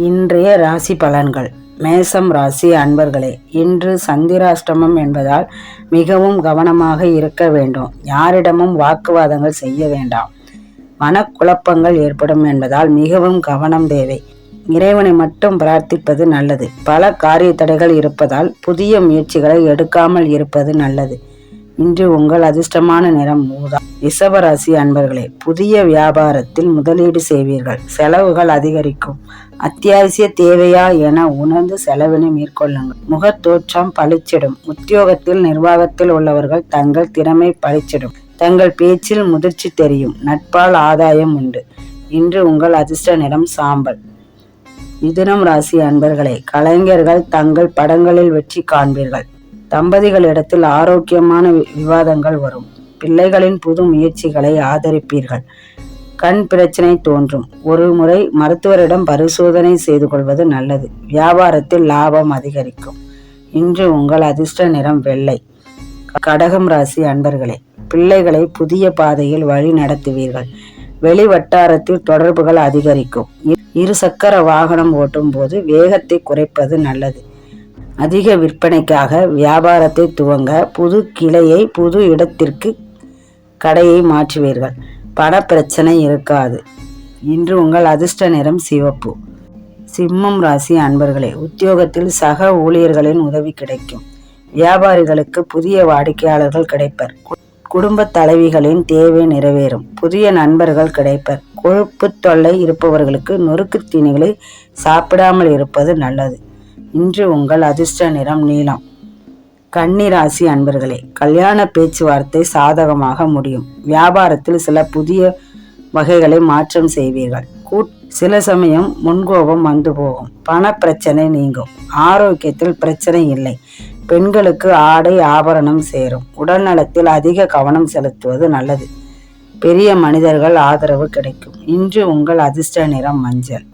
இன்றைய ராசி பலன்கள். மேசம் ராசி அன்பர்களே, இன்று சந்திராஷ்டமம் என்பதால் மிகவும் கவனமாக இருக்க வேண்டும். யாரிடமும் வாக்குவாதங்கள் செய்ய வேண்டாம். மனக்குழப்பங்கள் ஏற்படும் என்பதால் மிகவும் கவனம் தேவை. இறைவனை மட்டும் பிரார்த்திப்பது நல்லது. பல காரிய தடைகள் இருப்பதால் புதிய முயற்சிகளை எடுக்காமல் இருப்பது நல்லது. இன்று உங்கள் அதிர்ஷ்டமான நிறம் ஊதா. ரிஷபராசி அன்பர்களே, புதிய வியாபாரத்தில் முதலீடு செய்வீர்கள். செலவுகள் அதிகரிக்கும். அத்தியாவசிய தேவையா என உணர்ந்து செலவினை மேற்கொள்ளுங்கள். முகத்தோற்றம் பளிச்சிடும். உத்தியோகத்தில் நிர்வாகத்தில் உள்ளவர்கள் தங்கள் திறமை பளிச்சிடும். தங்கள் பேச்சில் முதிர்ச்சி தெரியும். நட்பால் ஆதாயம் உண்டு. இன்று உங்கள் அதிர்ஷ்ட நிறம் சாம்பல். மிதுனம் ராசி அன்பர்களே, கலைஞர்கள் தங்கள் படங்களில் வெற்றி காண்பீர்கள். தம்பதிகளிடத்தில் ஆரோக்கியமான விவாதங்கள் வரும். பிள்ளைகளின் புது முயற்சிகளை ஆதரிப்பீர்கள். கண் பிரச்சனை தோன்றும். ஒரு முறை மருத்துவரிடம் பரிசோதனை செய்து கொள்வது நல்லது. வியாபாரத்தில் லாபம் அதிகரிக்கும். இன்று உங்கள் அதிர்ஷ்ட நிறம் வெள்ளை. கடகம் ராசி அன்பர்களே, பிள்ளைகளை புதிய பாதையில் வழி நடத்துவீர்கள். வெளி வட்டாரத்தில் தொடர்புகள் அதிகரிக்கும். இருசக்கர வாகனம் ஓட்டும் போது வேகத்தை குறைப்பது நல்லது. அதிக விற்பனைக்காக வியாபாரத்தை துவங்க புது கிளையை புது இடத்திற்கு கடையை மாற்றுவீர்கள். பண பிரச்சனை இருக்காது. இன்று உங்கள் அதிர்ஷ்ட நிறம் சிவப்பு. சிம்மம் ராசி அன்பர்களே, உத்தியோகத்தில் சக ஊழியர்களின் உதவி கிடைக்கும். வியாபாரிகளுக்கு புதிய வாடிக்கையாளர்கள் கிடைப்பர். குடும்ப தலைவிகளின் தேவை நிறைவேறும். புதிய நண்பர்கள் கிடைப்பர். கொழுப்பு தொல்லை இருப்பவர்களுக்கு நொறுக்கு தீனிகளை சாப்பிடாமல் இருப்பது நல்லது. இன்று உங்கள் அதிர்ஷ்ட நிறம் நீலம். கன்னி ராசி அன்பர்களே, கல்யாண பேச்சுவார்த்தை சாதகமாக முடியும். வியாபாரத்தில் சில புதிய வகைகளை மாற்றம் செய்வீர்கள். சில சமயம் முன்கோபம் வந்து போகும். பண பிரச்சனை நீங்கும். ஆரோக்கியத்தில் பிரச்சனை இல்லை. பெண்களுக்கு ஆடை ஆபரணம் சேரும். உடல் நலத்தில் அதிக கவனம் செலுத்துவது நல்லது. பெரிய மனிதர்கள் ஆதரவு கிடைக்கும். இன்று உங்கள் அதிர்ஷ்ட நிறம் மஞ்சள்.